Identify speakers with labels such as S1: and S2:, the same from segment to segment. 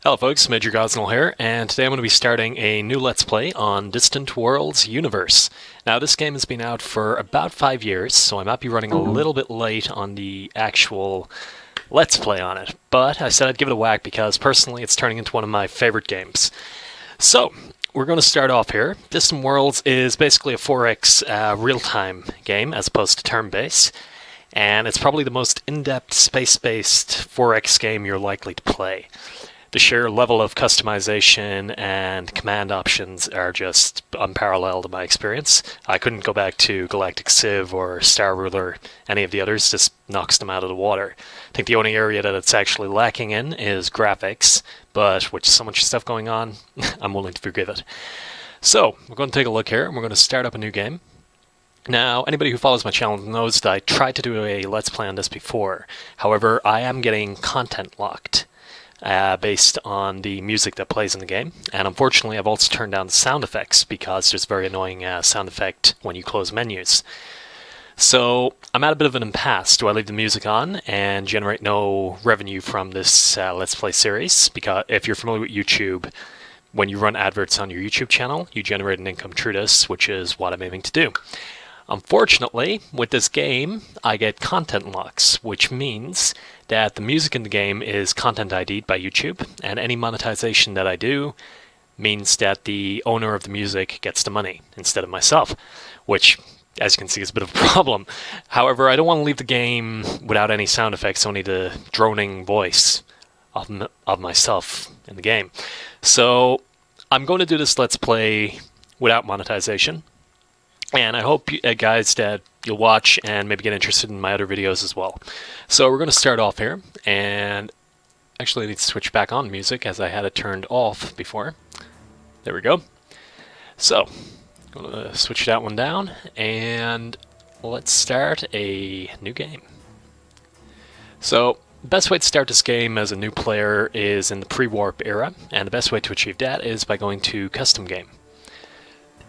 S1: Hello folks, Major Gosnell here, and today I'm going to be starting a new Let's Play on Distant Worlds Universe. Now this game has been out for about 5 years, so I might be running a little bit late on the actual Let's Play on it, but I said I'd give it a whack because personally it's turning into one of my favorite games. So, we're going to start off here. Distant Worlds is basically a 4X real-time game as opposed to turn-based, and it's probably the most in-depth space-based 4X game you're likely to play. The sheer level of customization and command options are just unparalleled in my experience. I couldn't go back to Galactic Civ or Star Ruler, any of the others, just knocks them out of the water. I think the only area that it's actually lacking in is graphics, but with so much stuff going on, I'm willing to forgive it. So, we're going to take a look here, and we're going to start up a new game. Now, anybody who follows my channel knows that I tried to do a Let's Play on this before. However, I am getting content locked. Based on the music that plays in the game, and unfortunately I've also turned down the sound effects because there's a very annoying sound effect when you close menus. So I'm at a bit of an impasse. Do I leave the music on and generate no revenue from this Let's Play series? Because if you're familiar with YouTube, when you run adverts on your YouTube channel, you generate an income through this, which is what I'm aiming to do. Unfortunately, with this game, I get content locks, which means that the music in the game is content ID'd by YouTube, and any monetization that I do means that the owner of the music gets the money instead of myself, which, as you can see, is a bit of a problem. However, I don't want to leave the game without any sound effects, only the droning voice of myself in the game. So I'm going to do this Let's Play without monetization. And I hope, guys, that you'll watch and maybe get interested in my other videos as well. So we're going to start off here, and actually I need to switch back on music as I had it turned off before. There we go. So, I'm going to switch that one down, and let's start a new game. So, the best way to start this game as a new player is in the pre-warp era, and the best way to achieve that is by going to Custom Game.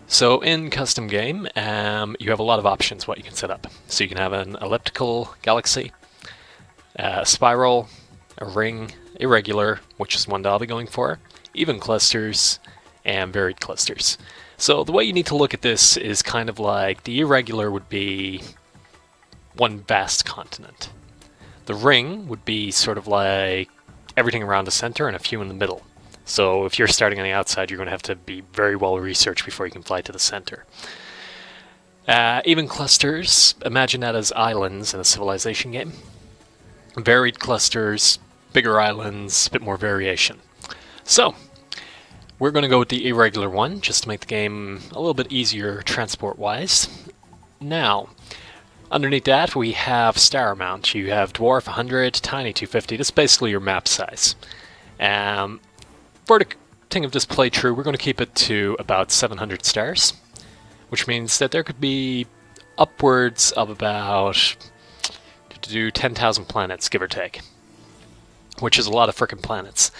S1: So in Custom Game, you have a lot of options what you can set up. So you can have an elliptical galaxy, a spiral, a ring, irregular, which is one that I'll be going for, even clusters, and varied clusters. So the way you need to look at this is kind of like the irregular would be one vast continent. The ring would be sort of like everything around the center and a few in the middle. So if you're starting on the outside, you're going to have to be very well researched before you can fly to the center. Even clusters, imagine that as islands in a civilization game. Varied clusters, bigger islands, a bit more variation. So, we're going to go with the irregular one, just to make the game a little bit easier transport-wise. Now, underneath that we have star amount. You have dwarf 100, tiny 250. That's basically your map size. For the thing of this playthrough, we're going to keep it to about 700 stars, which means that there could be upwards of about 10,000 planets, give or take, which is a lot of frickin' planets.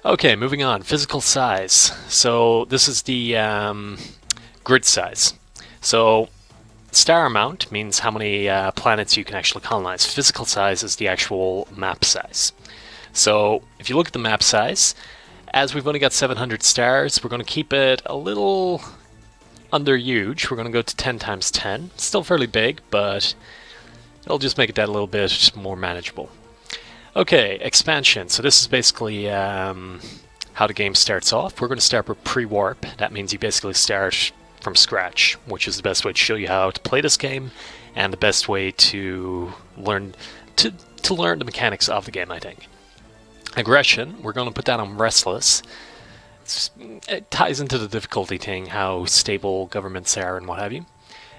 S1: Okay, moving on. Physical size. So this is the grid size. So star amount means how many planets you can actually colonize. Physical size is the actual map size. So if you look at the map size, as we've only got 700 stars, we're going to keep it a little under huge. We're going to go to 10 times 10. Still fairly big, but it'll just make it that a little bit more manageable. Okay, expansion. So this is basically how the game starts off. We're going to start with pre-warp. That means you basically start from scratch, which is the best way to show you how to play this game and the best way to learn to learn the mechanics of the game, I think. Aggression, we're going to put that on restless. It ties into the difficulty thing, how stable governments are and what have you.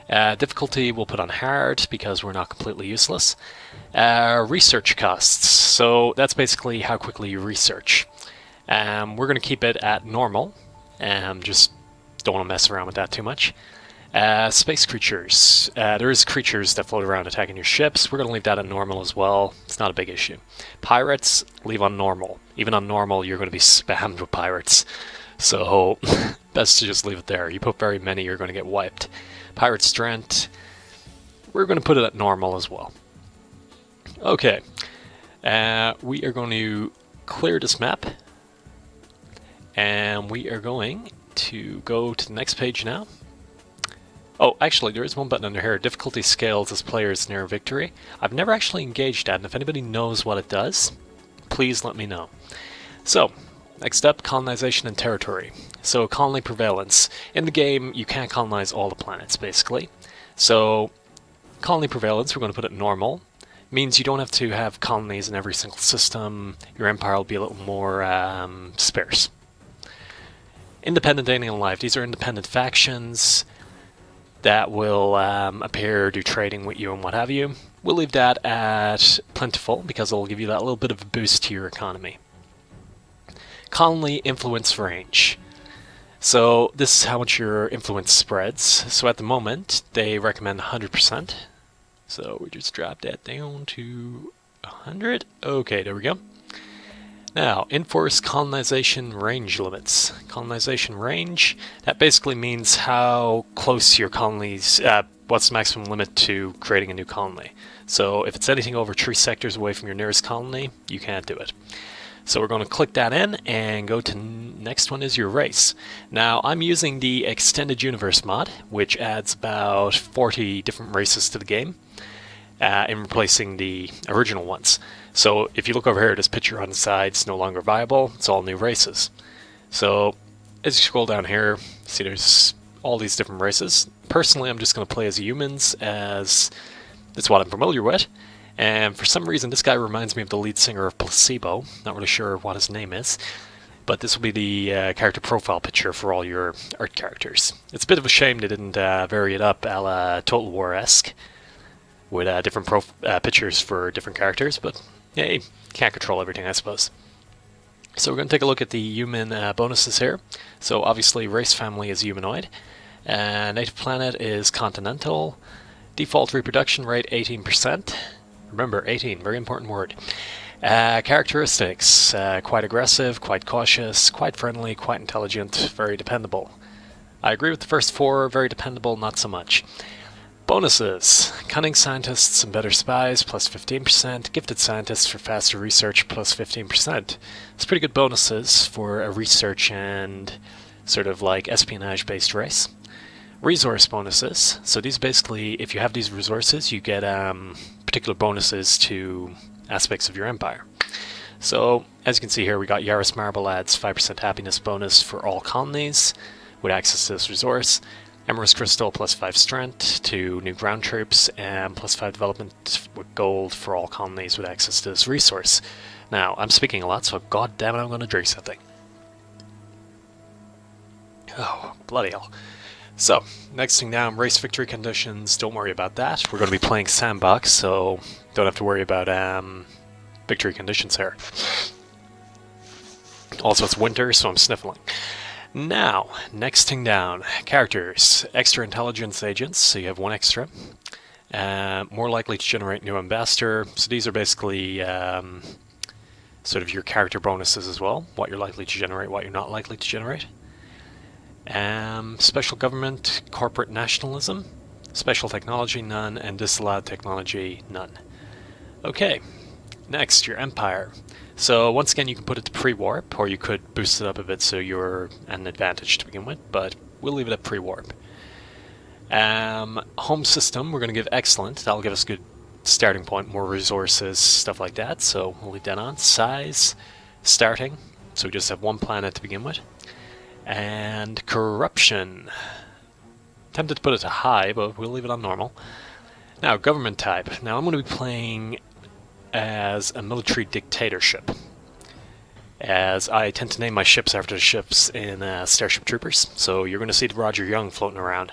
S1: Difficulty we'll put on hard because we're not completely useless. Research costs, so that's basically how quickly you research. We're going to keep it at normal, just don't want to mess around with that too much. Space creatures. There's creatures that float around attacking your ships. We're going to leave that on normal as well. It's not a big issue. Pirates, leave on normal. Even on normal, you're going to be spammed with pirates. So, best to just leave it there. You put very many, you're going to get wiped. Pirate strength, we're going to put it at normal as well. Okay. We are going to clear this map And we are going to go to the next page now. Oh, actually, there is one button under here. Difficulty scales as players near victory. I've never actually engaged that, and if anybody knows what it does, please let me know. So, next up, colonization and territory. So, colony prevalence. In the game, you can't colonize all the planets, basically. So, colony prevalence, we're going to put it normal. Means you don't have to have colonies in every single system. Your empire will be a little more sparse. Independent alien life. These are independent factions that will appear, do trading with you and what have you. We'll leave that at plentiful because it'll give you that little bit of a boost to your economy. Colony influence range. So this is how much your influence spreads. So at the moment, they recommend 100%. So we just drop that down to 100. Okay, there we go. Now, enforce colonization range limits. Colonization range, that basically means how close your colonies, what's the maximum limit to creating a new colony. So if it's anything over 3 sectors away from your nearest colony, you can't do it. So we're going to click that in and go to next one is your race. Now, I'm using the Extended Universe mod, which adds about 40 different races to the game in replacing the original ones. So if you look over here, this picture on the side is no longer viable. It's all new races. So as you scroll down here, see there's all these different races. Personally, I'm just going to play as humans, as that's what I'm familiar with. And for some reason, this guy reminds me of the lead singer of Placebo. Not really sure what his name is. But this will be the character profile picture for all your art characters. It's a bit of a shame they didn't vary it up a la Total War-esque, with different pictures for different characters, but yeah, you can't control everything, I suppose. So we're going to take a look at the human bonuses here. So obviously race family is humanoid, native planet is continental, default reproduction rate 18%. Remember, 18, very important word. Characteristics, quite aggressive, quite cautious, quite friendly, quite intelligent, very dependable. I agree with the first 4, very dependable, not so much. Bonuses. Cunning scientists and better spies, plus 15%. Gifted scientists for faster research, plus 15%. It's pretty good bonuses for a research and sort of like espionage-based race. Resource bonuses. So these basically, if you have these resources, you get particular bonuses to aspects of your empire. So, as you can see here, we got Yaris Marble adds 5% happiness bonus for all colonies with access to this resource. Emerald Crystal plus 5 strength to new ground troops, and plus 5 development with gold for all colonies with access to this resource. Now, I'm speaking a lot, so god damn it, I'm going to drink something. Oh, bloody hell. So, next thing down, race victory conditions, don't worry about that. We're going to be playing sandbox, so don't have to worry about victory conditions here. Also, it's winter, so I'm sniffling. Now, next thing down, characters, extra intelligence agents, so you have 1 extra. More likely to generate new ambassador, so these are basically sort of your character bonuses as well, what you're likely to generate, what you're not likely to generate. Special government, corporate nationalism, special technology, none, and disallowed technology, none. Okay, next, your empire. So once again, you can put it to pre-warp, or you could boost it up a bit so you're at an advantage to begin with, but we'll leave it at pre-warp. Home system, we're going to give excellent. That'll give us a good starting point, more resources, stuff like that, so we'll leave that on. Size, starting, so we just have 1 planet to begin with. And corruption. Tempted to put it to high, but we'll leave it on normal. Now, government type. Now I'm going to be playing as a military dictatorship, as I tend to name my ships after the ships in Starship Troopers. So you're going to see the Roger Young floating around,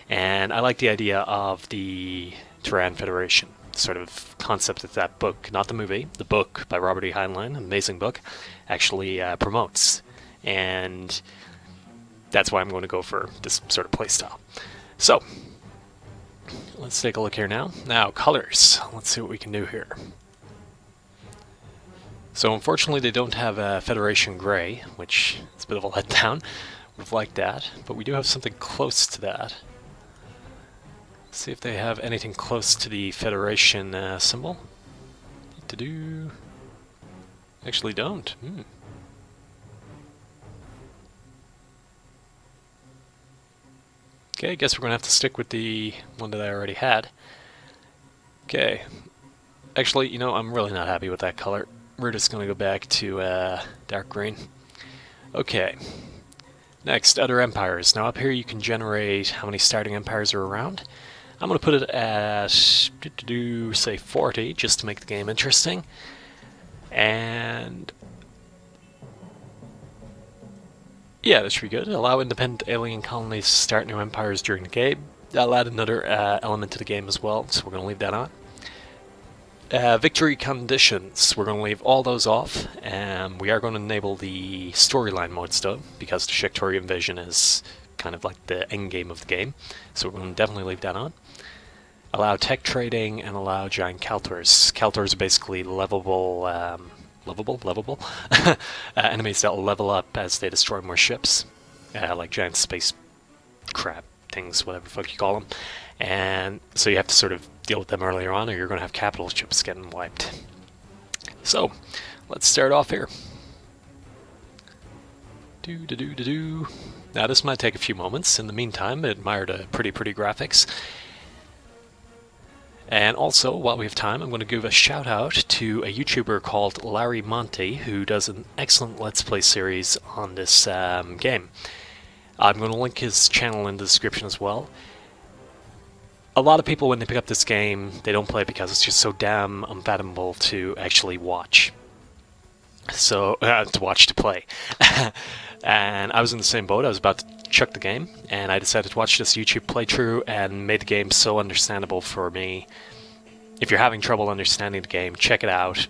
S1: and I like the idea of the Terran Federation sort of concept that that book, not the movie, the book by Robert E. Heinlein, amazing book, actually promotes, and that's why I'm going to go for this sort of playstyle. So let's take a look here now. Now, colors. Let's see what we can do here. So unfortunately they don't have a Federation Grey, which is a bit of a letdown. Would have liked that, but we do have something close to that. Let's see if they have anything close to the Federation symbol. Actually don't. Okay, I guess we're going to have to stick with the one that I already had. Okay. Actually, you know, I'm really not happy with that color. We're just going to go back to dark green. Okay. Next, other empires. Now up here you can generate how many starting empires are around. I'm going to put it at, say 40, just to make the game interesting. And yeah, that should be good. Allow independent alien colonies to start new empires during the game. That'll add another element to the game as well, so we're going to leave that on. Victory conditions, we're going to leave all those off, and we are going to enable the storyline modes though, because the Shiktori invasion is kind of like the end game of the game, so we're going to definitely leave that on. Allow tech trading and allow giant Keltors. Keltors are basically lovable enemies that will level up as they destroy more ships, like giant space crab things, whatever the fuck you call them. And so you have to sort of deal with them earlier on, or you're going to have capital ships getting wiped. So, let's start off here. Now this might take a few moments. In the meantime, admire the pretty graphics. And also, while we have time, I'm going to give a shout out to a YouTuber called Larry Monty, who does an excellent Let's Play series on this game. I'm going to link his channel in the description as well. A lot of people, when they pick up this game, they don't play it because it's just so damn unfathomable to actually watch. So, to play. And I was in the same boat. I was about to chuck the game, and I decided to watch this YouTube playthrough and made the game so understandable for me. If you're having trouble understanding the game, check it out,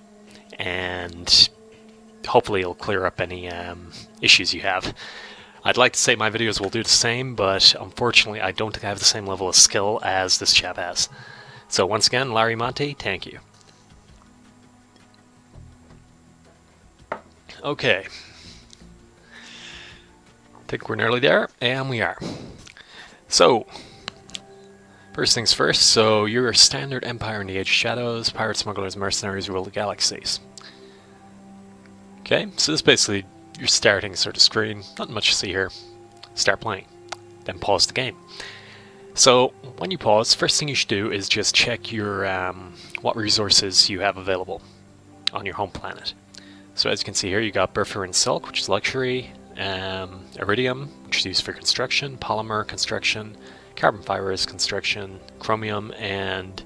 S1: and hopefully it'll clear up any issues you have. I'd like to say my videos will do the same, but unfortunately I don't think I have the same level of skill as this chap has. So once again, Larry Monty, thank you. Okay. I think we're nearly there, and we are. So, first things first, so you're a standard empire in the Age of Shadows, pirate smugglers, mercenaries rule the galaxies. Okay, so this is basically your starting sort of screen, not much to see here. Start playing, then pause the game. So, when you pause, first thing you should do is just check your what resources you have available on your home planet. So as you can see here, you got Buffer and Silk, which is luxury, Iridium, which is used for construction, Polymer construction, Carbon Fiber is construction, Chromium, and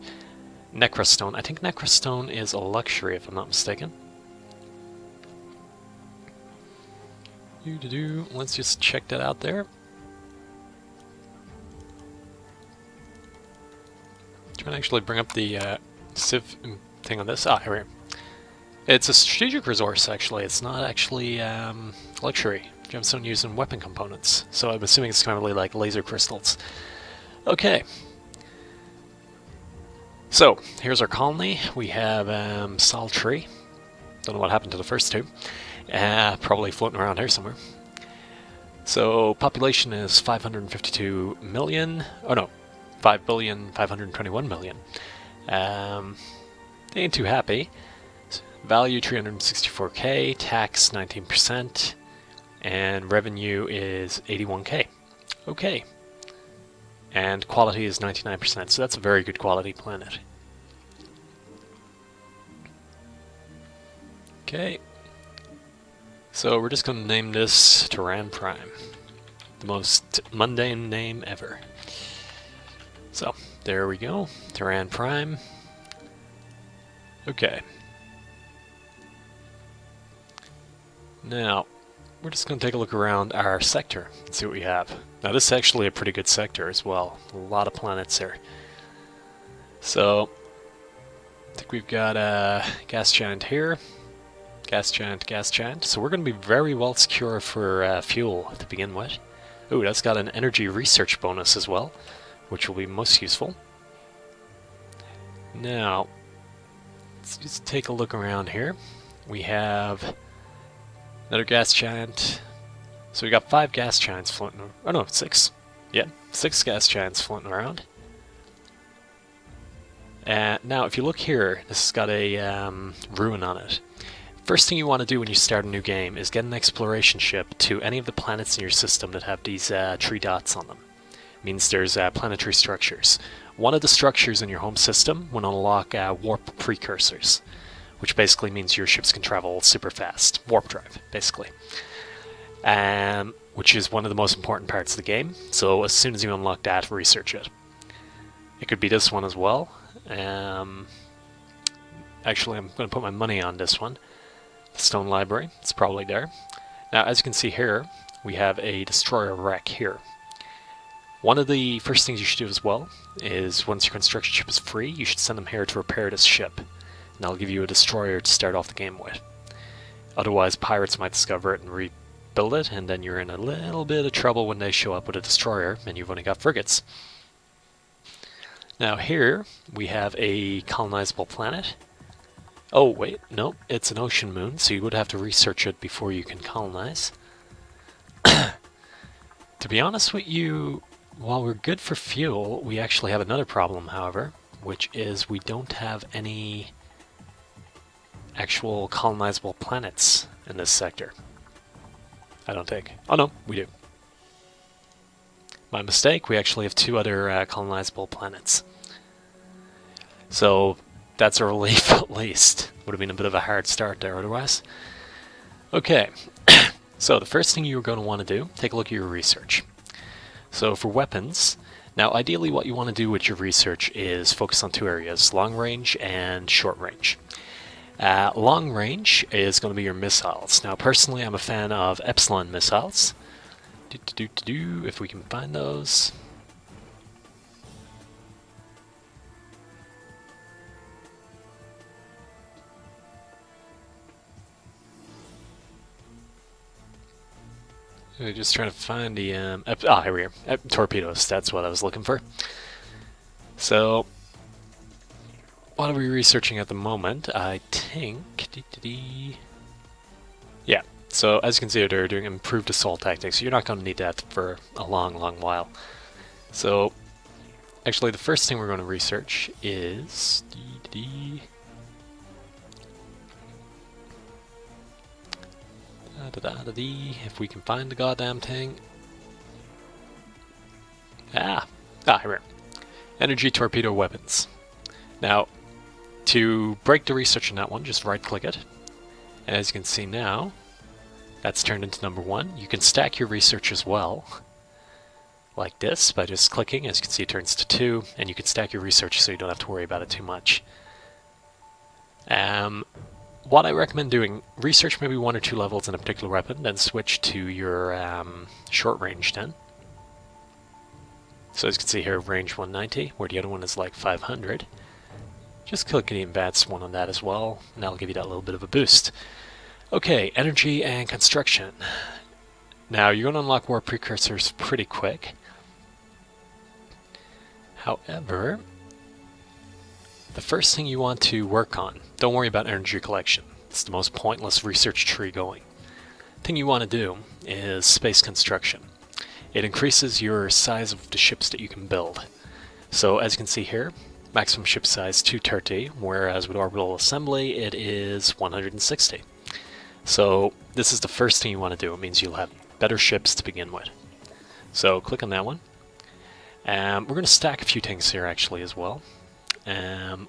S1: Necrostone. I think Necrostone is a luxury, if I'm not mistaken. Let's just check that out there. Trying to actually bring up the Civ thing on this. Ah, here we are. It's a strategic resource, actually. It's not actually luxury. Gemstone used in weapon components. So I'm assuming it's kind of like laser crystals. Okay. So, here's our colony. We have Sol Tree. Don't know what happened to the first two. Probably floating around here somewhere. So, population is 552 million. Oh no, 5,521,000,000. They ain't too happy. Value 364k, tax 19%, and revenue is 81k. Okay. And quality is 99%, so that's a very good quality planet. Okay. So we're just going to name this Terran Prime. The most mundane name ever. So, there we go. Terran Prime. Okay. Now, we're just going to take a look around our sector and see what we have. Now, this is actually a pretty good sector as well. A lot of planets here. So, I think we've got a gas giant here. Gas giant, gas giant. So we're going to be very well secure for fuel to begin with. Ooh, that's got an energy research bonus as well, which will be most useful. Now, let's just take a look around here. We have another gas giant. So we got 5 gas giants floating around. Oh no, 6. Yeah, 6 gas giants floating around. Now, if you look here, this has got a ruin on it. First thing you want to do when you start a new game is get an exploration ship to any of the planets in your system that have these 3 dots on them. means there's planetary structures. One of the structures in your home system will unlock warp precursors, which basically means your ships can travel super fast. Warp drive, basically. Which is one of the most important parts of the game, so as soon as you unlock that, research it. It could be this one as well. Actually, I'm going to put my money on this one. The Stone Library, it's probably there. Now, as you can see here, we have a destroyer wreck here. One of the first things you should do as well is once your construction ship is free, you should send them here to repair this ship. And that'll give you a destroyer to start off the game with. Otherwise, pirates might discover it and rebuild it, and then you're in a little bit of trouble when they show up with a destroyer and you've only got frigates. Now here, we have a colonizable planet. Oh wait, no, it's an ocean moon, so you would have to research it before you can colonize. To be honest with you, while we're good for fuel, we actually have another problem, however, which is we don't have any actual colonizable planets in this sector. I don't think. Oh no, we do. My mistake, we actually have 2 other colonizable planets. So that's a relief at least. Would have been a bit of a hard start there otherwise. Okay, so the first thing you're going to want to do, take a look at your research. So for weapons, now ideally what you want to do with your research is focus on 2 areas, long range and short range. Long range is going to be your missiles. Now personally I'm a fan of Epsilon missiles. If we can find those. Just trying to find the here we are. Torpedoes, that's what I was looking for. So what are we researching at the moment? I think yeah, so as you can see they're doing improved assault tactics. You're not going to need that for a long while. So actually the first thing we're going to research is if we can find the goddamn thing. Here we are. Energy torpedo weapons. Now, to break the research on that one, just right click it. And as you can see now, that's turned into number 1. You can stack your research as well, like this, by just clicking. As you can see, it turns to 2, and you can stack your research so you don't have to worry about it too much. What I recommend doing, research maybe 1 or 2 levels in a particular weapon, then switch to your short range then. So as you can see here, range 190, where the other one is like 500. Just click the advanced one on that as well, and that'll give you that little bit of a boost. Okay, energy and construction. Now you're going to unlock war precursors pretty quick. However, the first thing you want to work on, don't worry about energy collection. It's the most pointless research tree going. The thing you want to do is space construction. It increases your size of the ships that you can build. So as you can see here, maximum ship size 230, whereas with orbital assembly it is 160. So this is the first thing you want to do. It means you'll have better ships to begin with. So click on that one. We're going to stack a few things here actually as well.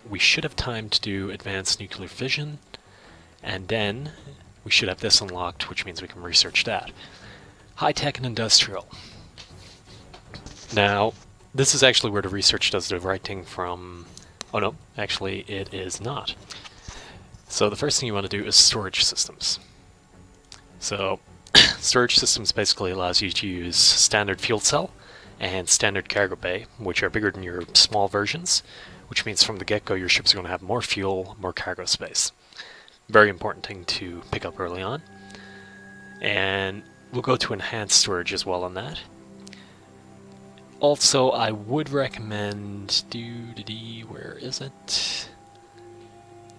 S1: We should have time to do advanced nuclear fission, and then we should have this unlocked, which means we can research that. High-tech and industrial. Now, this is actually where the research does the right thing from... Oh no, actually it is not. So the first thing you want to do is storage systems. So, storage systems basically allows you to use standard fuel cell and standard cargo bay, which are bigger than your small versions, which means from the get-go your ships are going to have more fuel, more cargo space. Very important thing to pick up early on. And we'll go to enhanced storage as well on that. Also, I would recommend... where is it?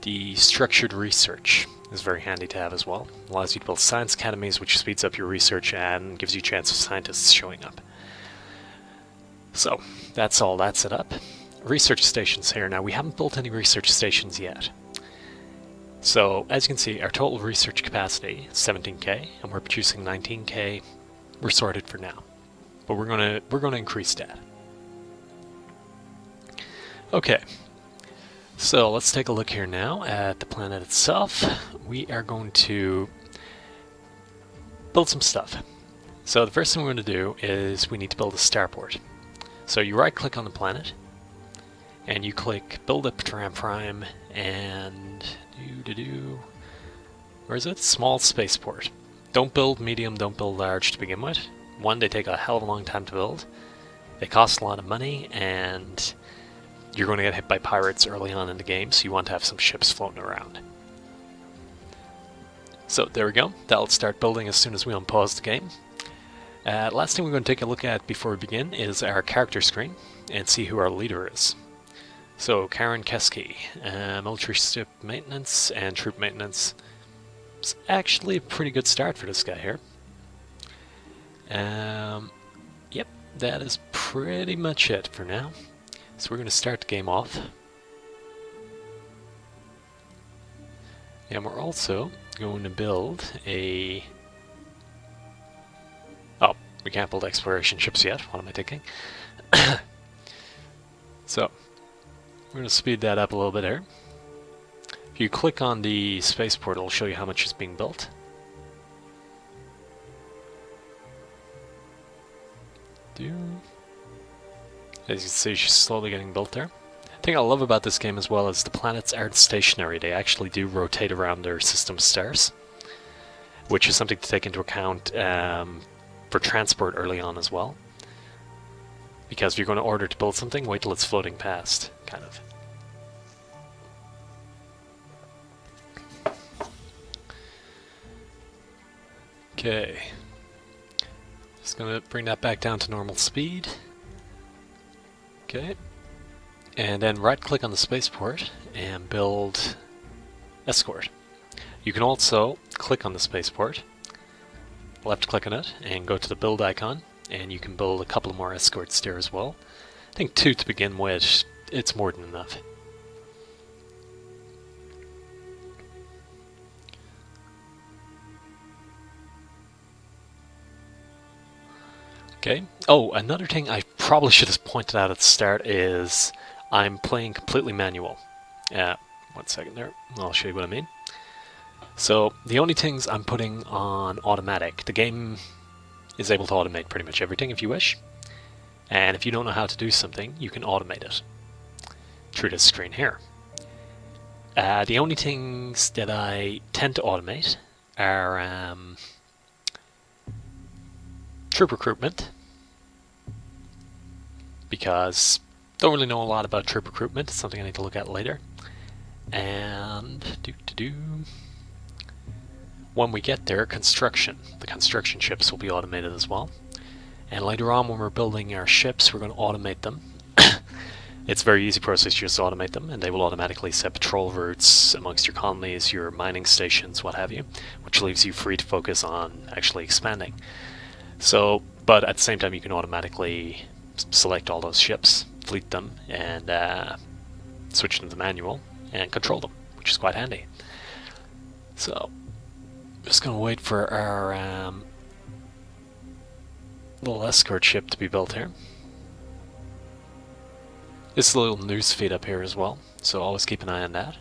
S1: The structured research is very handy to have as well. Allows you to build science academies, which speeds up your research and gives you a chance of scientists showing up. So, that's all that set up. Research stations here. Now, we haven't built any research stations yet. So, as you can see, our total research capacity is 17k, and we're producing 19k. We're sorted for now. but we're gonna increase that. Okay, so let's take a look here now at the planet itself. We are going to build some stuff. So the first thing we're going to do is we need to build a starport. So you right click on the planet and you click build a Terran Prime and where is it? Small spaceport. Don't build medium, don't build large to begin with. One, they take a hell of a long time to build. They cost a lot of money, and you're going to get hit by pirates early on in the game, so you want to have some ships floating around. So there we go. That'll start building as soon as we unpause the game. Last thing we're going to take a look at before we begin is our character screen and see who our leader is. So Karen Keski, military ship maintenance and troop maintenance. It's actually a pretty good start for this guy here. Yep, that is pretty much it for now. So we're going to start the game off. And we're also going to build a... Oh, we can't build exploration ships yet. What am I thinking? So, we're going to speed that up a little bit here. If you click on the spaceport, it'll show you how much is being built. As you can see, she's slowly getting built there. The thing I love about this game as well is the planets aren't stationary. They actually do rotate around their system stars, which is something to take into account for transport early on as well. Because if you're going to order to build something, wait till it's floating past, kind of. Okay. Just going to bring that back down to normal speed. Okay. And then right click on the spaceport and build escort. You can also click on the spaceport, left click on it, and go to the build icon, and you can build a couple more escorts there as well. I think 2 to begin with, it's more than enough. Okay. Oh, another thing I probably should have pointed out at the start is I'm playing completely manual. 1 second there. I'll show you what I mean. So the only things I'm putting on automatic, the game is able to automate pretty much everything if you wish. And if you don't know how to do something, you can automate it through this screen here. The only things that I tend to automate are troop recruitment, because don't really know a lot about troop recruitment. It's something I need to look at later. And when we get there, construction. The construction ships will be automated as well. And later on, when we're building our ships, we're going to automate them. It's a very easy process, just automate them, and they will automatically set patrol routes amongst your colonies, your mining stations, what have you, which leaves you free to focus on actually expanding. So, but at the same time, you can automatically select all those ships, fleet them, and switch them to manual and control them, which is quite handy. So, just going to wait for our little escort ship to be built here. This is a little news feed up here as well, so always keep an eye on that.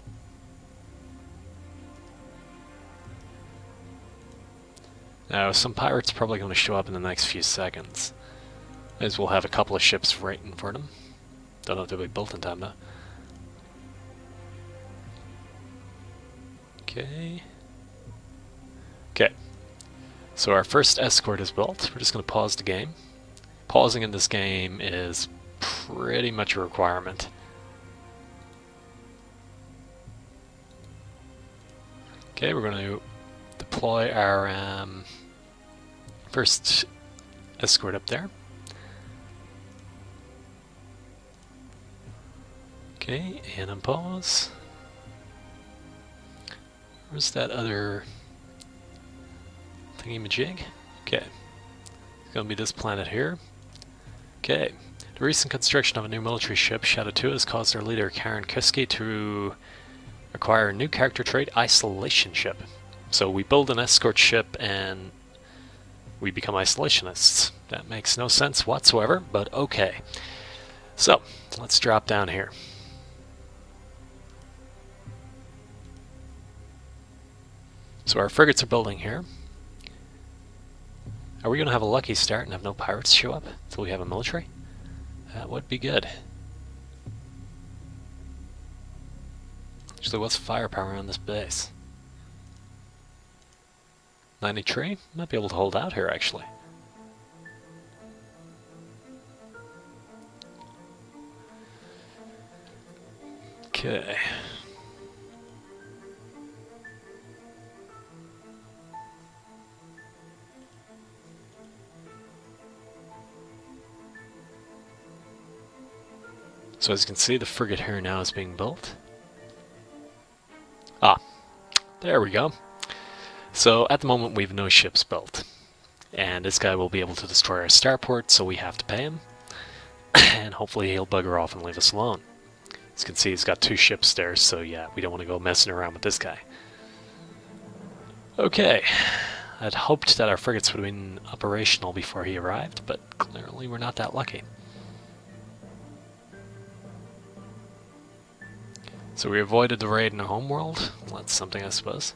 S1: Now, some pirates are probably going to show up in the next few seconds, as we'll have a couple of ships waiting for them. Don't know if they'll be built in time though. Okay. Okay. So our first escort is built. We're just going to pause the game. Pausing in this game is pretty much a requirement. Okay, we're going to deploy our first escort up there. Okay, and unpause. Where's that other thingy-majig? Okay, it's going to be this planet here. Okay, the recent construction of a new military ship, Shadow 2, has caused our leader, Karen Kuski, to acquire a new character trait, Isolation Ship. So we build an escort ship, and we become isolationists. That makes no sense whatsoever, but okay. So, let's drop down here. So our frigates are building here. Are we going to have a lucky start and have no pirates show up until we have a military? That would be good. Actually, what's firepower on this base? 93? Might be able to hold out here, actually. Okay. So as you can see, the frigate here now is being built. Ah, there we go. So at the moment we have no ships built. And this guy will be able to destroy our starport, so we have to pay him. And hopefully he'll bugger off and leave us alone. As you can see, he's got 2 ships there, so yeah, we don't want to go messing around with this guy. Okay, I'd hoped that our frigates would have been operational before he arrived, but clearly we're not that lucky. So we avoided the raid in the homeworld. Well, that's something, I suppose.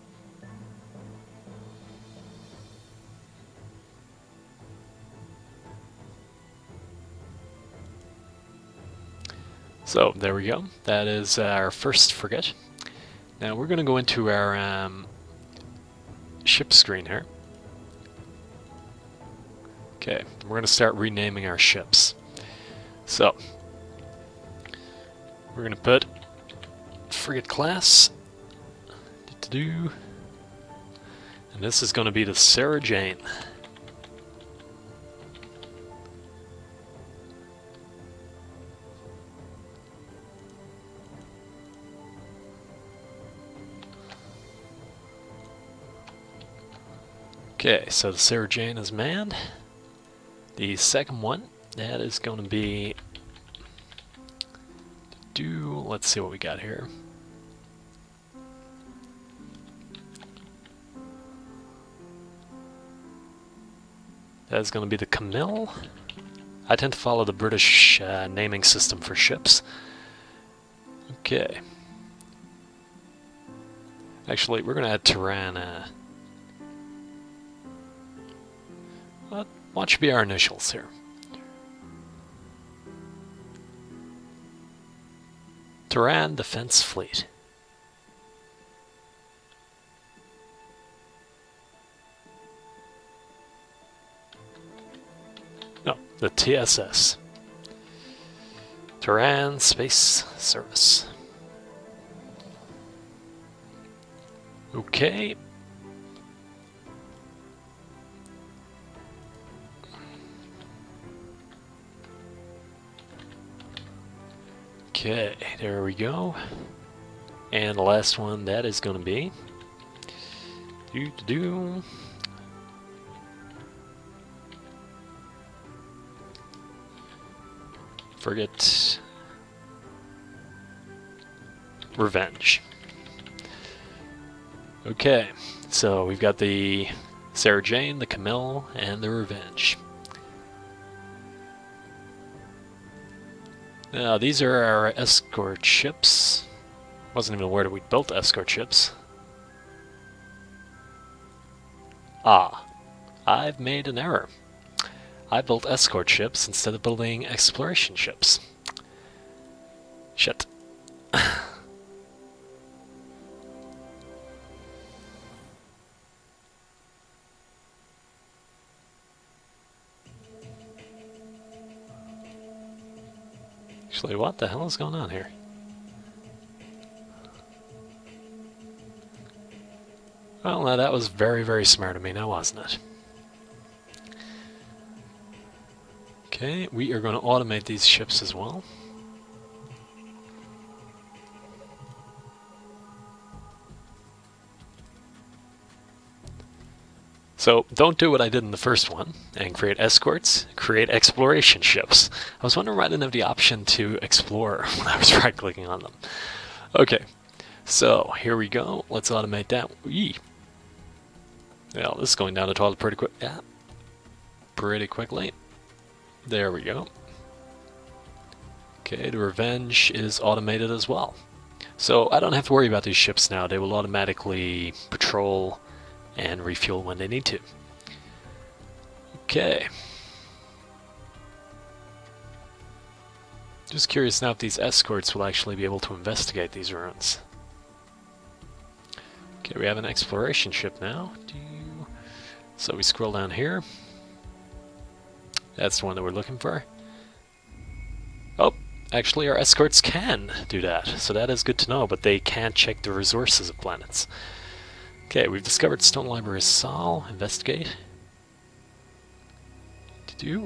S1: So there we go. That is our first frigate. Now we're going to go into our ship screen here. Okay, we're going to start renaming our ships. So we're going to put frigate class, and this is going to be the Sarah Jane. Okay, so the Sarah Jane is manned. The second one, that is going to be let's see what we got here. That is going to be the Camille. I tend to follow the British naming system for ships. Okay. Actually, we're going to add Terran. What should be our initials here? Terran Defense Fleet. No, the TSS. Terran Space Service. Okay. Okay, there we go. And the last one, that is going to be Frigate Revenge. Okay, so we've got the Sarah Jane, the Camille, and the Revenge. Now, these are our escort ships. Wasn't even aware that we built escort ships. Ah, I've made an error. I built escort ships instead of building exploration ships. Shit. Actually, what the hell is going on here? Well, now that was very, very smart of me, now wasn't it? Okay, we are going to automate these ships as well. So, don't do what I did in the first one and create escorts, create exploration ships. I was wondering why I didn't have the option to explore when I was right-clicking on them. Okay, so here we go. Let's automate that. Eee. Well, this is going down the toilet pretty quick. Yeah. pretty quickly. There we go. Okay, the Revenge is automated as well. So I don't have to worry about these ships now. They will automatically patrol and refuel when they need to. Okay. Just curious now if these escorts will actually be able to investigate these ruins. Okay, we have an exploration ship now. So we scroll down here. That's the one that we're looking for. Oh, actually our escorts can do that, so that is good to know, but they can't check the resources of planets. Okay, we've discovered Stone Library Sol. Investigate.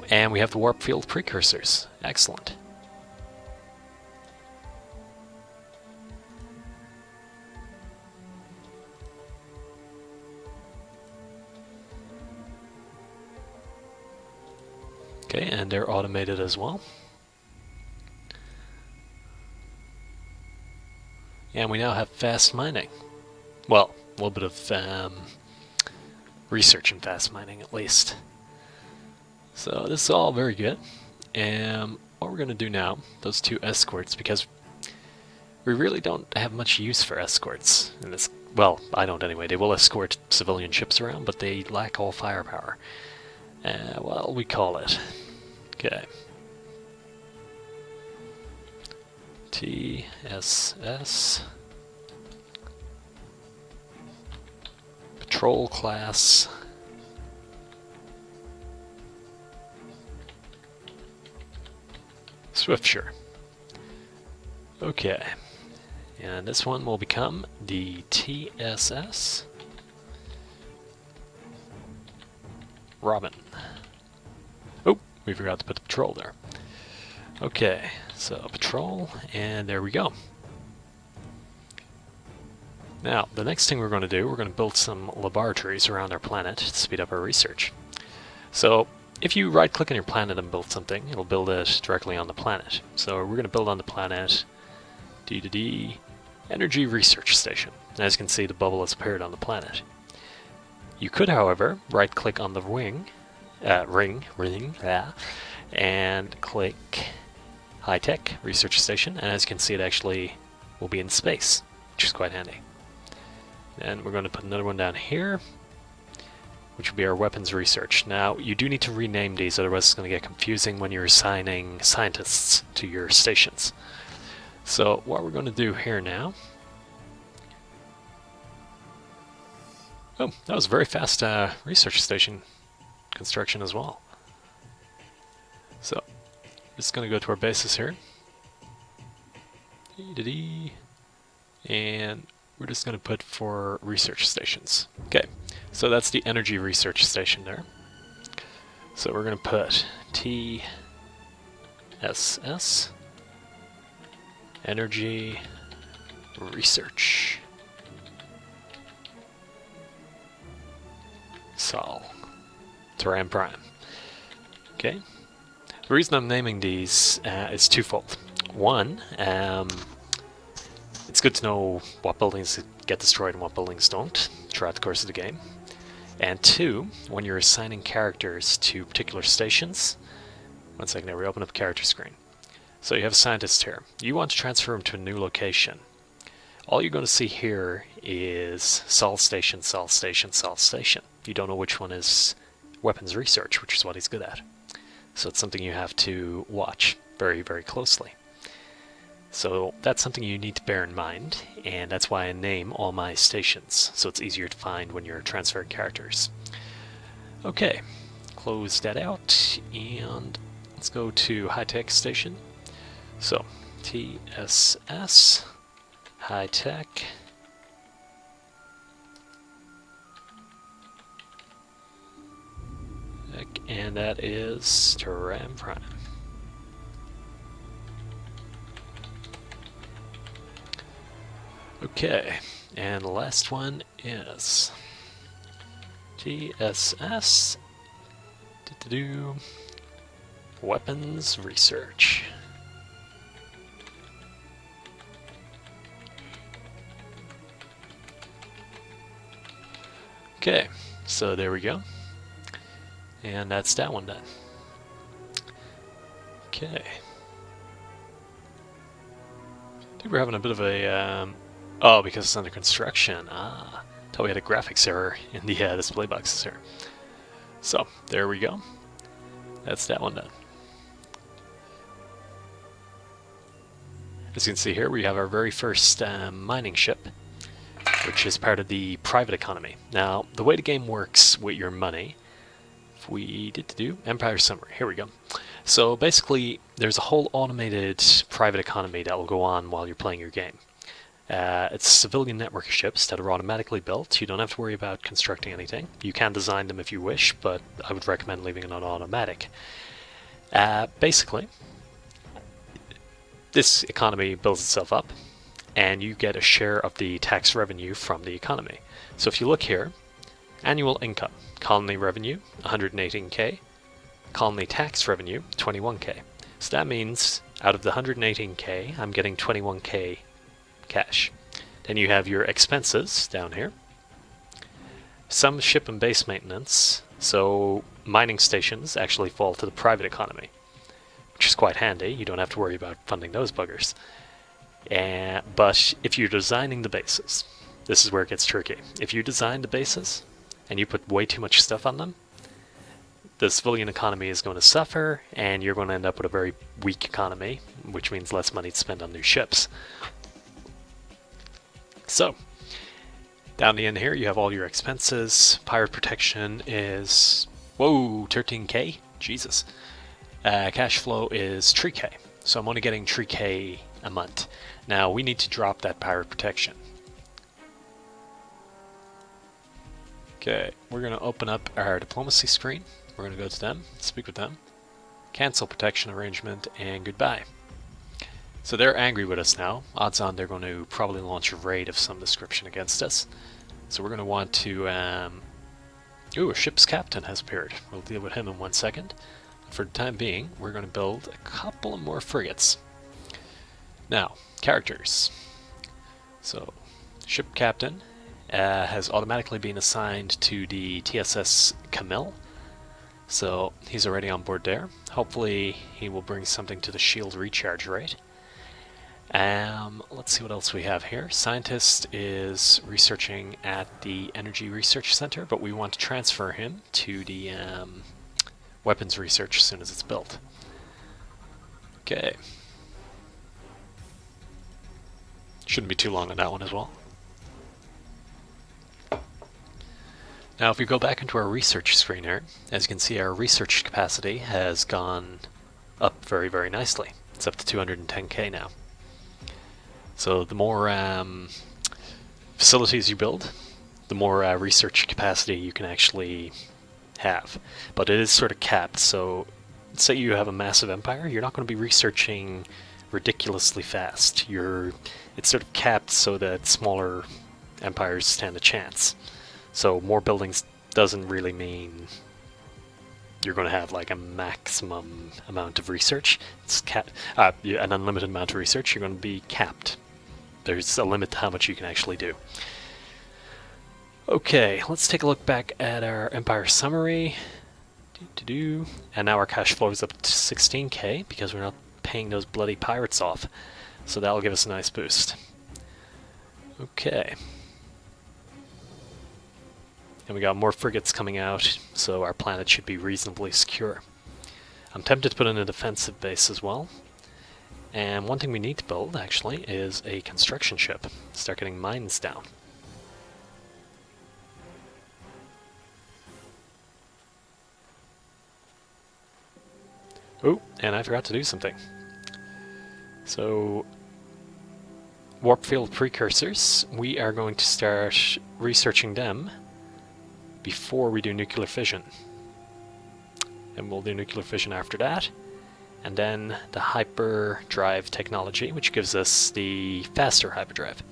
S1: And we have the warp field precursors. Excellent. Okay, and they're automated as well. And we now have fast mining. Well, a little bit of research in fast mining at least. So this is all very good. And what we're going to do now, those two escorts, because we really don't have much use for escorts in this. Well, I don't anyway. They will escort civilian ships around, but they lack all firepower. Well, we call it. Okay. TSS. Patrol class. Swiftsure. Okay. And this one will become the TSS. Robin. Oh, we forgot to put the patrol there. Okay, so patrol, and there we go. Now, the next thing we're going to do, we're going to build some laboratories around our planet to speed up our research. So, if you right-click on your planet and build something, it'll build it directly on the planet. So we're going to build on the planet D Energy Research Station. As you can see, the bubble has appeared on the planet. You could, however, right-click on the ring, and click High-Tech Research Station, and as you can see, it actually will be in space, which is quite handy. And we're going to put another one down here, which will be our weapons research. Now, you do need to rename these, otherwise it's going to get confusing when you're assigning scientists to your stations. So what we're going to do here now... Oh, that was a very fast research station construction as well. So, just going to go to our bases here. And we're just going to put for research stations. Okay, so that's the energy research station there. So we're going to put TSS Energy Research Sol Terran Prime. Okay. The reason I'm naming these is twofold. One, it's good to know what buildings get destroyed and what buildings don't throughout the course of the game. And two, when you're assigning characters to particular stations, one second there, we open up a character screen. So you have a scientist here. You want to transfer him to a new location. All you're going to see here is Sol Station, Sol Station, Sol Station. You don't know which one is weapons research, which is what he's good at. So it's something you have to watch very, very closely. So that's something you need to bear in mind, and that's why I name all my stations, so it's easier to find when you're transferring characters. Okay, close that out, and let's go to High-Tech Station. So, TSS, High-Tech, and that is Terran Prime. Okay, and the last one is TSS Weapons Research. Okay, so there we go. And that's that one done. Okay. I think we're having a bit of a... oh, because it's under construction. Ah, thought we had a graphics error in the display boxes here. So, there we go. That's that one done. As you can see here, we have our very first mining ship, which is part of the private economy. Now, the way the game works with your money, if we did to do Empire Summary, here we go. So basically, there's a whole automated private economy that will go on while you're playing your game. It's civilian network ships that are automatically built. You don't have to worry about constructing anything. You can design them if you wish, but I would recommend leaving it on automatic. Basically, this economy builds itself up, and you get a share of the tax revenue from the economy. So if you look here, annual income, colony revenue, 118k, colony tax revenue, 21k. So that means out of the 118k, I'm getting 21k cash. Then you have your expenses down here. Some ship and base maintenance, so mining stations actually fall to the private economy, which is quite handy. You don't have to worry about funding those buggers. But if you're designing the bases, this is where it gets tricky. If you design the bases and you put way too much stuff on them, the civilian economy is going to suffer, and you're going to end up with a very weak economy, which means less money to spend on new ships. So, down the end here, you have all your expenses. Pirate protection is, whoa, 13k? Jesus. Cash flow is 3k. So I'm only getting 3k a month. Now, we need to drop that pirate protection. Okay, we're going to open up our diplomacy screen. We're going to go to them, speak with them, cancel protection arrangement, and goodbye. So they're angry with us now. Odds on they're going to probably launch a raid of some description against us. So we're going to want to... ooh, a ship's captain has appeared. We'll deal with him in 1 second. For the time being, we're going to build a couple of more frigates. Now, characters. So, ship captain has automatically been assigned to the TSS Camille. So, he's already on board there. Hopefully, he will bring something to the shield recharge rate. Let's see what else we have here. Scientist is researching at the Energy Research Center, but we want to transfer him to the weapons research as soon as it's built. Okay. Shouldn't be too long on that one as well. Now if we go back into our research screen here, as you can see our research capacity has gone up very, very nicely. It's up to 210k now. So the more facilities you build, the more research capacity you can actually have. But it is sort of capped, so say you have a massive empire, you're not going to be researching ridiculously fast. It's sort of capped so that smaller empires stand a chance. So more buildings doesn't really mean you're going to have like a maximum amount of research. It's an unlimited amount of research. You're going to be capped. There's a limit to how much you can actually do. Okay, let's take a look back at our Empire Summary. And now our cash flow is up to 16k because we're not paying those bloody pirates off. So that'll give us a nice boost. Okay. And we got more frigates coming out, so our planet should be reasonably secure. I'm tempted to put in a defensive base as well. And one thing we need to build, actually, is a construction ship. Start getting mines down. Oh, and I forgot to do something. So, warp field precursors, we are going to start researching them before we do nuclear fission. And we'll do nuclear fission after that. And then the hyperdrive technology, which gives us the faster hyperdrive.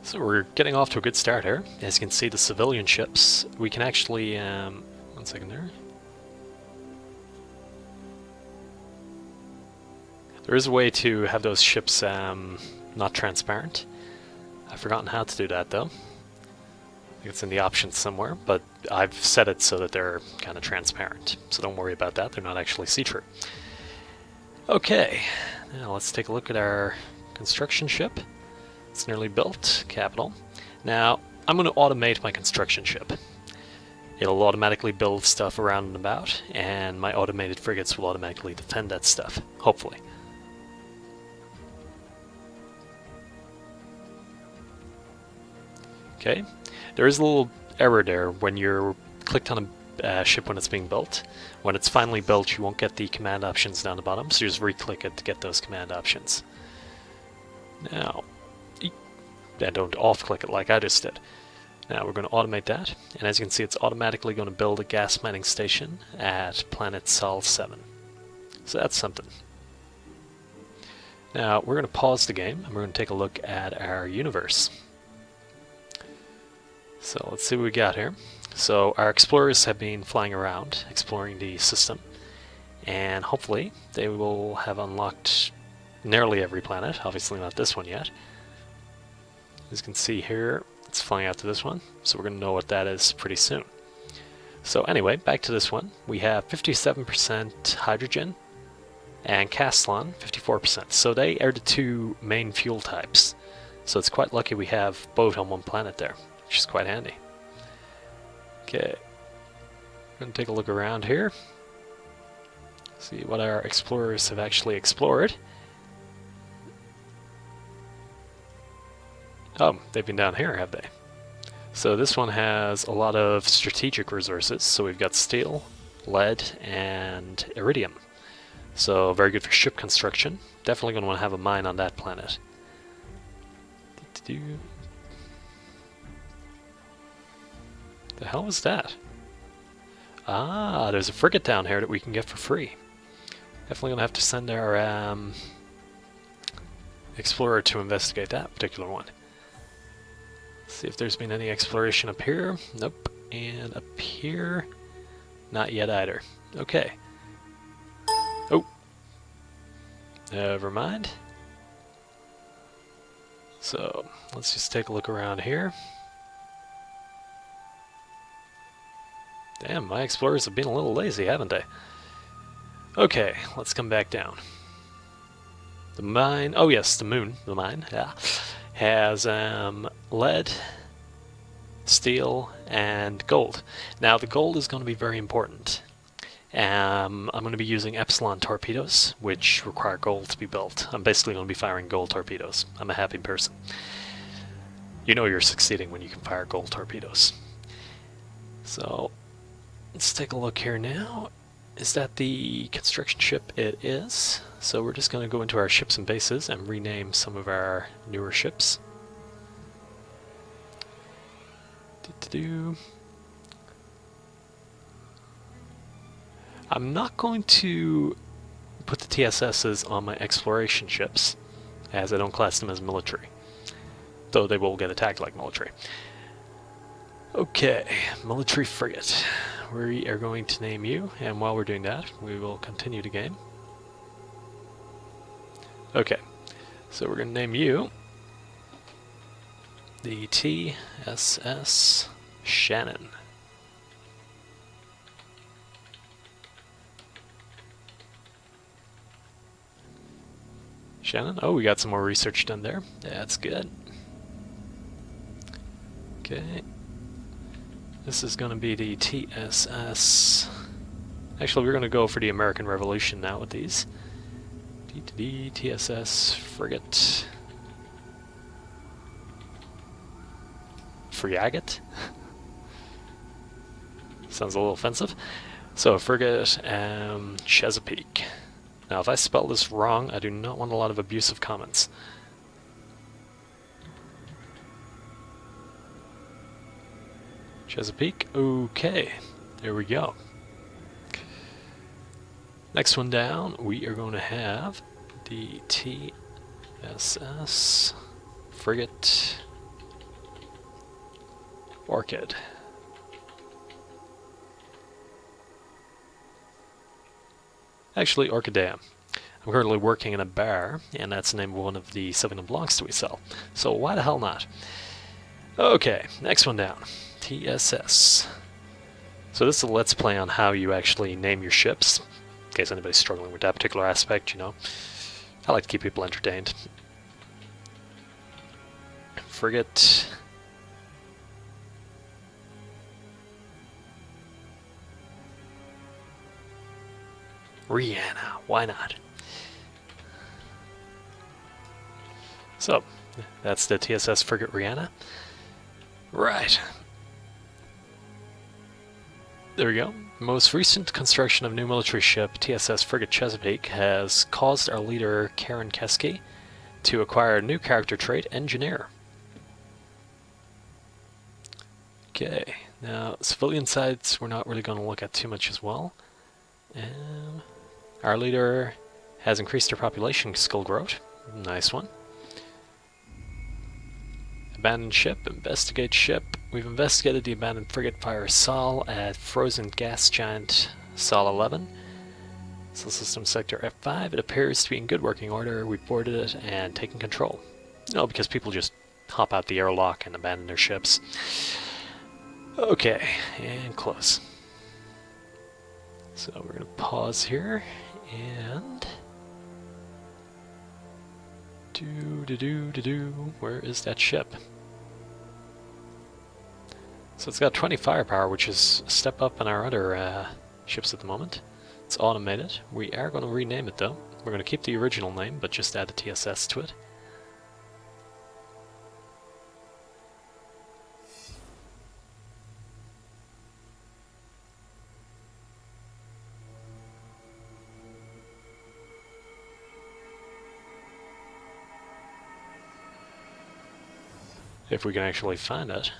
S1: So we're getting off to a good start here. As you can see, the civilian ships, we can actually... 1 second there. There is a way to have those ships not transparent. I've forgotten how to do that though. It's in the options somewhere, but I've set it so that they're kind of transparent. So don't worry about that, they're not actually see-through. Okay, now let's take a look at our construction ship. It's nearly built, capital. Now, I'm going to automate my construction ship. It'll automatically build stuff around and about, and my automated frigates will automatically defend that stuff, hopefully. Okay, there is a little error there when you're clicked on a ship when it's being built. When it's finally built, you won't get the command options down the bottom, so you just re-click it to get those command options. Now, and don't off-click it like I just did. Now we're going to automate that, and as you can see, it's automatically going to build a gas mining station at planet Sol 7. So that's something. Now we're going to pause the game, and we're going to take a look at our universe. So let's see what we got here. So our explorers have been flying around, exploring the system, and hopefully they will have unlocked nearly every planet, obviously not this one yet. As you can see here, it's flying out to this one, so we're going to know what that is pretty soon. So anyway, back to this one. We have 57% hydrogen and Castellan 54%. So they are the two main fuel types. So it's quite lucky we have both on one planet there, which is quite handy. Okay, we're going to take a look around here. See what our explorers have actually explored. Oh, they've been down here, have they? So this one has a lot of strategic resources. So we've got steel, lead, and iridium. So very good for ship construction. Definitely going to want to have a mine on that planet. The hell was that? Ah, there's a frigate down here that we can get for free. Definitely going to have to send our explorer to investigate that particular one. See if there's been any exploration up here. Nope. And up here, not yet either. Okay. Oh. Never mind. So, let's just take a look around here. Damn, my explorers have been a little lazy, haven't they? Okay, let's come back down. The mine, oh yes, the moon, the mine, yeah, has lead, steel, and gold. Now the gold is going to be very important. I'm going to be using epsilon torpedoes, which require gold to be built. I'm basically going to be firing gold torpedoes. I'm a happy person. You know you're succeeding when you can fire gold torpedoes. So, let's take a look here now. Is that the construction ship? It is. So we're just going to go into our ships and bases and rename some of our newer ships. I'm not going to put the TSSs on my exploration ships, as I don't class them as military, though they will get attacked like military. Okay, military frigate. We are going to name you, and while we're doing that, we will continue the game. Okay, so we're going to name you the TSS Shannon. Shannon? Oh, we got some more research done there. That's good. Okay. This is going to be the TSS. Actually, we're going to go for the American Revolution now with these. TSS frigate. Frigate? Sounds a little offensive. So, a frigate, Chesapeake. Now, if I spell this wrong, I do not want a lot of abusive comments. Chesapeake, okay, there we go. Next one down, we are going to have the TSS frigate Orchid. Actually, Orchidea. I'm currently working in a bar, and that's the name of one of the Sauvignon Blancs that we sell. So why the hell not? Okay, next one down. TSS. So this is a let's play on how you actually name your ships, in case anybody's struggling with that particular aspect, you know. I like to keep people entertained. Frigate. Rihanna, why not? So, that's the TSS frigate Rihanna. Right. There we go. Most recent construction of new military ship TSS frigate Chesapeake has caused our leader Karen Keski to acquire a new character trait, Engineer. Okay, now civilian sides we're not really going to look at too much as well. Our leader has increased her population skill growth. Nice one. Abandoned ship, investigate ship. We've investigated the abandoned frigate Fire Sol at frozen gas giant Sol 11. So system sector F5. It appears to be in good working order. We boarded it and taken control. No, because people just hop out the airlock and abandon their ships. Okay, and close. So we're going to pause here and where is that ship? So it's got 20 firepower, which is a step up in our other ships at the moment. It's automated. We are going to rename it though. We're going to keep the original name, but just add the TSS to it. If we can actually find it.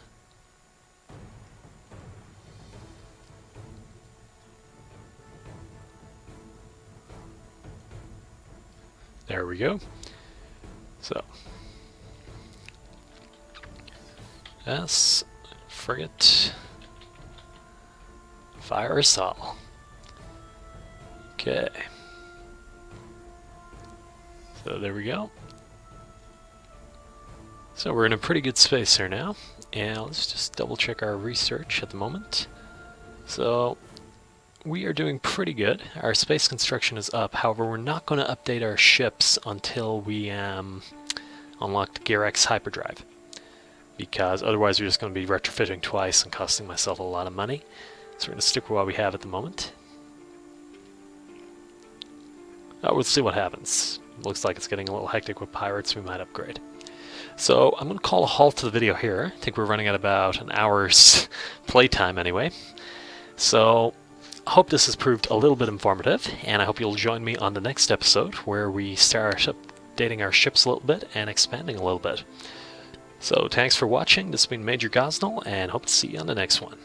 S1: There we go. So, S, frigate, Fire Sol. Okay. So there we go. So we're in a pretty good space here now, and let's just double check our research at the moment. So we are doing pretty good. Our space construction is up, however we're not going to update our ships until we unlock the Gear X hyperdrive, because otherwise we're just going to be retrofitting twice and costing myself a lot of money. So we're going to stick with what we have at the moment. We'll see what happens. Looks like it's getting a little hectic with pirates. We might upgrade. So I'm going to call a halt to the video here. I think we're running at about an hour's playtime anyway. So I hope this has proved a little bit informative, and I hope you'll join me on the next episode where we start updating our ships a little bit and expanding a little bit. So thanks for watching. This has been Major Gosnell, and hope to see you on the next one.